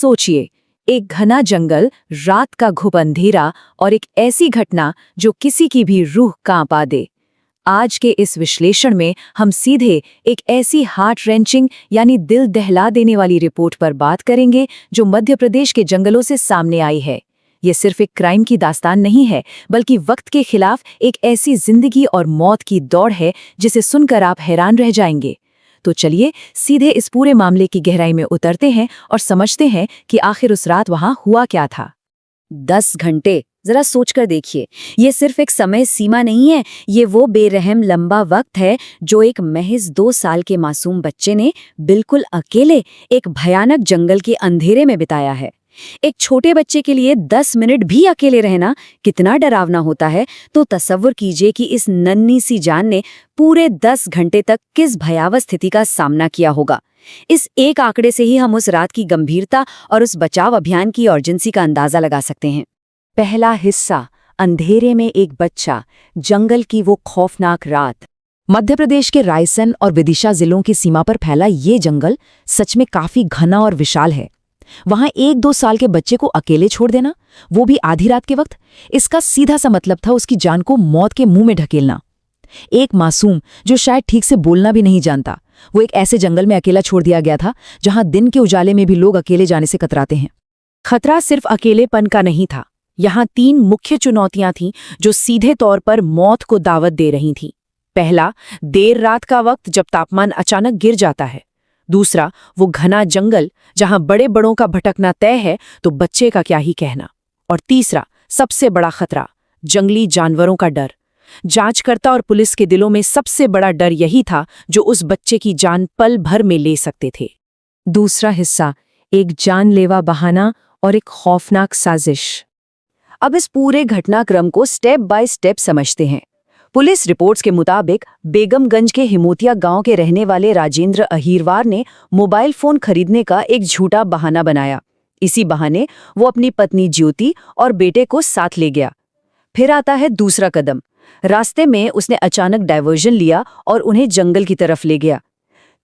सोचिए, एक घना जंगल, रात का घुप अंधेरा और एक ऐसी घटना जो किसी की भी रूह कांपा दे। आज के इस विश्लेषण में हम सीधे एक ऐसी हार्ट रेंचिंग यानी दिल दहला देने वाली रिपोर्ट पर बात करेंगे जो मध्य प्रदेश के जंगलों से सामने आई है। ये सिर्फ एक क्राइम की दास्तान नहीं है, बल्कि वक्त के खिलाफ एक ऐसी जिंदगी और मौत की दौड़ है जिसे सुनकर आप हैरान रह जाएंगे। तो चलिए सीधे इस पूरे मामले की गहराई में उतरते हैं और समझते हैं कि आखिर उस रात वहां हुआ क्या था। 10 घंटे, जरा सोचकर देखिए। ये सिर्फ एक समय सीमा नहीं है, ये वो बेरहम लंबा वक्त है जो एक महज 2 साल के मासूम बच्चे ने बिल्कुल अकेले एक भयानक जंगल के अंधेरे में बिताया है। एक छोटे बच्चे के लिए 10 मिनट भी अकेले रहना कितना डरावना होता है, तो तसव्वुर कीजिए कि इस नन्ही सी जान ने पूरे 10 घंटे तक किस भयावह स्थिति का सामना किया होगा। इस एक आंकड़े से ही हम उस रात की गंभीरता और उस बचाव अभियान की अर्जेंसी का अंदाजा लगा सकते हैं। पहला हिस्सा, अंधेरे में एक बच्चा, जंगल की वो खौफनाक रात। मध्य प्रदेश के रायसेन और विदिशा जिलों की सीमा पर फैला ये जंगल सच में काफी घना और विशाल है। वहां 1-2 साल के बच्चे को अकेले छोड़ देना, वो भी आधी रात के वक्त, इसका सीधा सा मतलब था उसकी जान को मौत के मुंह में ढकेलना। एक मासूम जो शायद ठीक से बोलना भी नहीं जानता, वो एक ऐसे जंगल में अकेला छोड़ दिया गया था जहां दिन के उजाले में भी लोग अकेले जाने से कतराते हैं। खतरा सिर्फ अकेलेपन का नहीं था, यहाँ 3 मुख्य चुनौतियां थीं जो सीधे तौर पर मौत को दावत दे रही थीं। पहला, देर रात का वक्त जब तापमान अचानक गिर जाता है। दूसरा, वो घना जंगल जहां बड़े बड़ों का भटकना तय है तो बच्चे का क्या ही कहना। और तीसरा, सबसे बड़ा खतरा, जंगली जानवरों का डर। जांचकर्ता और पुलिस के दिलों में सबसे बड़ा डर यही था जो उस बच्चे की जान पल भर में ले सकते थे। दूसरा हिस्सा, एक जानलेवा बहाना और एक खौफनाक साजिश। अब इस पूरे घटनाक्रम को स्टेप बाय स्टेप समझते हैं। पुलिस रिपोर्ट्स के मुताबिक बेगमगंज के हिमोतिया गांव के रहने वाले राजेंद्र अहीरवार ने मोबाइल फोन खरीदने का एक झूठा बहाना बनाया। इसी बहाने वो अपनी पत्नी ज्योति और बेटे को साथ ले गया। फिर आता है दूसरा कदम। रास्ते में उसने अचानक डायवर्जन लिया और उन्हें जंगल की तरफ ले गया।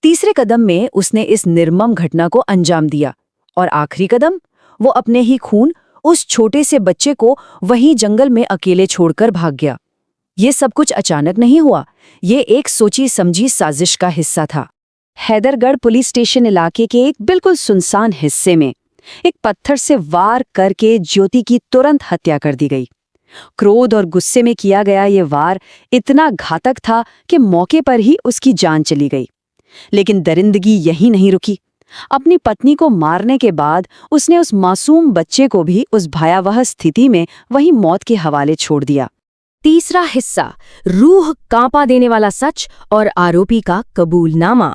तीसरे कदम में उसने इस निर्मम घटना को अंजाम दिया। और आखिरी कदम, वो अपने ही खून उस छोटे से बच्चे को वहीं जंगल में अकेले छोड़कर भाग गया। ये सब कुछ अचानक नहीं हुआ, ये एक सोची समझी साजिश का हिस्सा था। हैदरगढ़ पुलिस स्टेशन इलाके के एक बिल्कुल सुनसान हिस्से में एक पत्थर से वार करके ज्योति की तुरंत हत्या कर दी गई। क्रोध और गुस्से में किया गया ये वार इतना घातक था कि मौके पर ही उसकी जान चली गई। लेकिन दरिंदगी यहीं नहीं रुकी। अपनी पत्नी को मारने के बाद उसने उस मासूम बच्चे को भी उस भयावह स्थिति में वहीं मौत के हवाले छोड़ दिया। तीसरा हिस्सा, रूह कांपा देने वाला सच और आरोपी का कबूलनामा।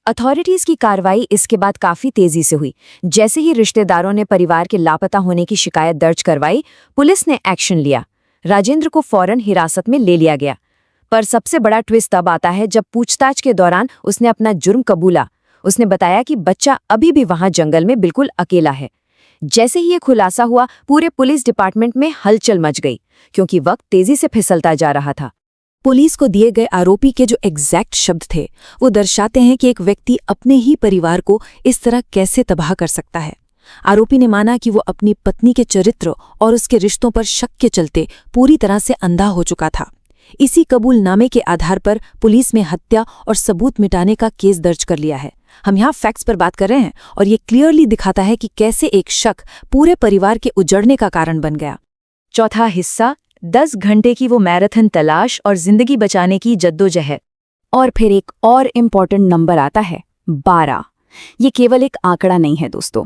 अथॉरिटीज की कार्रवाई इसके बाद काफी तेजी से हुई। जैसे ही रिश्तेदारों ने परिवार के लापता होने की शिकायत दर्ज करवाई, पुलिस ने एक्शन लिया। राजेंद्र को फौरन हिरासत में ले लिया गया। पर सबसे बड़ा ट्विस्ट तब आता है जब पूछताछ के दौरान उसने अपना जुर्म कबूला। उसने बताया कि बच्चा अभी भी वहां जंगल में बिल्कुल अकेला है। जैसे ही ये खुलासा हुआ, पूरे पुलिस डिपार्टमेंट में हलचल मच गई, क्योंकि वक्त तेजी से फिसलता जा रहा था। पुलिस को दिए गए आरोपी के जो एग्जैक्ट शब्द थे, वो दर्शाते हैं कि एक व्यक्ति अपने ही परिवार को इस तरह कैसे तबाह कर सकता है। आरोपी ने माना कि वो अपनी पत्नी के चरित्र और उसके रिश्तों पर शक के चलते पूरी तरह से अंधा हो चुका था। इसी कबूलनामे के आधार पर पुलिस में हत्या और सबूत मिटाने का केस दर्ज कर लिया है। हम यहाँ फैक्ट्स पर बात कर रहे हैं और ये क्लियरली दिखाता है कि कैसे एक शक पूरे परिवार के उजड़ने का कारण बन गया। चौथा हिस्सा, 10 घंटे की वो मैराथन तलाश और जिंदगी बचाने की जद्दोजहद। और फिर एक और इम्पॉर्टेंट नंबर आता है, 12। ये केवल एक आंकड़ा नहीं है दोस्तों,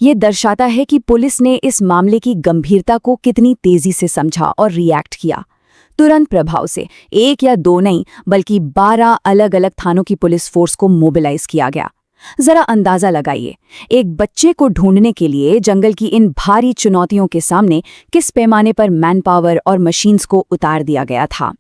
ये दर्शाता है कि पुलिस ने इस मामले की गंभीरता को कितनी तेजी से समझा और रिएक्ट किया। तुरंत प्रभाव से 1 या 2 नहीं, बल्कि 12 अलग अलग थानों की पुलिस फोर्स को मोबिलाइज किया गया। जरा अंदाजा लगाइए, एक बच्चे को ढूंढने के लिए जंगल की इन भारी चुनौतियों के सामने किस पैमाने पर मैन पावर और मशीन्स को उतार दिया गया था।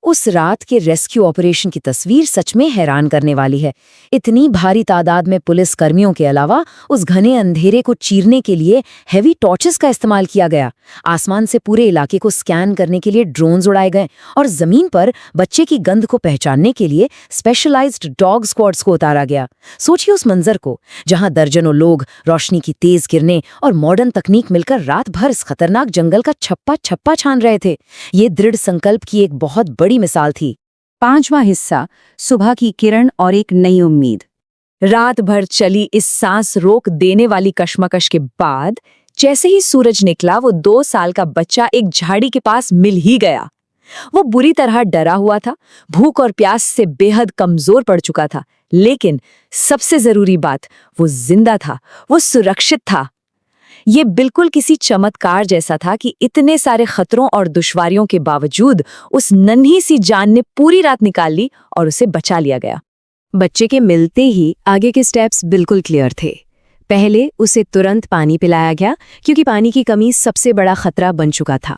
उस रात के रेस्क्यू ऑपरेशन की तस्वीर सच में हैरान करने वाली है। इतनी भारी तादाद में पुलिस कर्मियों के अलावा उस घने अंधेरे को चीरने के लिए हेवी टॉर्चेस का इस्तेमाल किया गया। आसमान से पूरे इलाके को स्कैन करने के लिए ड्रोन्स उड़ाए गए और जमीन पर बच्चे की गंध को पहचानने के लिए स्पेशलाइज्ड डॉग स्क्वाड्स को उतारा गया। सोचिए उस मंजर को, जहां दर्जनों लोग रोशनी की तेज किरणें और मॉडर्न तकनीक मिलकर रात भर इस खतरनाक जंगल का छप्पा छप्पा छान रहे थे। ये दृढ़ संकल्प की एक बहुत बड़ी मिसाल थी। 5वां हिस्सा, सुबह की किरण और एक नई उम्मीद। रात भर चली इस सांस रोक देने वाली कश्मकश के बाद जैसे ही सूरज निकला, वो 2 साल का बच्चा एक झाड़ी के पास मिल ही गया। वो बुरी तरह डरा हुआ था, भूख और प्यास से बेहद कमजोर पड़ चुका था, लेकिन सबसे जरूरी बात, वो जिंदा था, वो सुरक्षित था। ये बिल्कुल किसी चमत्कार जैसा था कि इतने सारे खतरों और दुश्वारियों के बावजूद उस नन्ही सी जान ने पूरी रात निकाल ली और उसे बचा लिया गया। बच्चे के मिलते ही आगे के स्टेप्स बिल्कुल क्लियर थे। पहले उसे तुरंत पानी पिलाया गया, क्योंकि पानी की कमी सबसे बड़ा खतरा बन चुका था।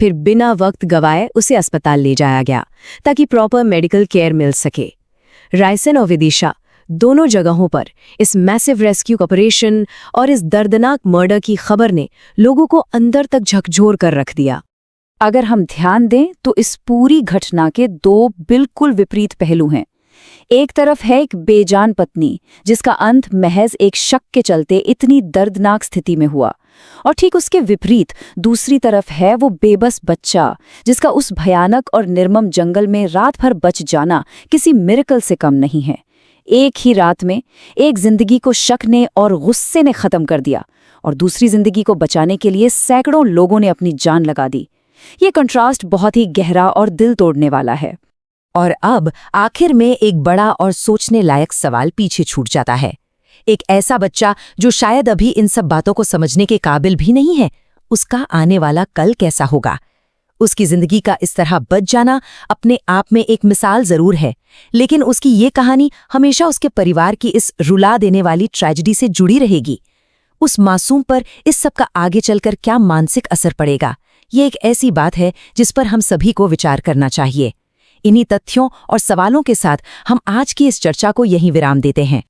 फिर बिना वक्त गवाए उसे अस्पताल ले जाया गया ताकि प्रॉपर मेडिकल केयर मिल सके। रायसेन और विदिशा दोनों जगहों पर इस मैसिव रेस्क्यू ऑपरेशन और इस दर्दनाक मर्डर की खबर ने लोगों को अंदर तक झकझोर कर रख दिया। अगर हम ध्यान दें तो इस पूरी घटना के 2 बिल्कुल विपरीत पहलू हैं। एक तरफ है एक बेजान पत्नी जिसका अंत महज एक शक के चलते इतनी दर्दनाक स्थिति में हुआ, और ठीक उसके विपरीत दूसरी तरफ है वो बेबस बच्चा जिसका उस भयानक और निर्मम जंगल में रात भर बच जाना किसी मिरेकल से कम नहीं है। एक ही रात में एक जिंदगी को शक ने और गुस्से ने खत्म कर दिया, और दूसरी जिंदगी को बचाने के लिए सैकड़ों लोगों ने अपनी जान लगा दी। ये कंट्रास्ट बहुत ही गहरा और दिल तोड़ने वाला है। और अब आखिर में एक बड़ा और सोचने लायक सवाल पीछे छूट जाता है। एक ऐसा बच्चा जो शायद अभी इन सब बातों को समझने के काबिल भी नहीं है, उसका आने वाला कल कैसा होगा? उसकी जिंदगी का इस तरह बच जाना अपने आप में एक मिसाल जरूर है, लेकिन उसकी ये कहानी हमेशा उसके परिवार की इस रुला देने वाली ट्रेजेडी से जुड़ी रहेगी। उस मासूम पर इस सब का आगे चलकर क्या मानसिक असर पड़ेगा, ये एक ऐसी बात है जिस पर हम सभी को विचार करना चाहिए। इन्हीं तथ्यों और सवालों के साथ हम आज की इस चर्चा को यहीं विराम देते हैं।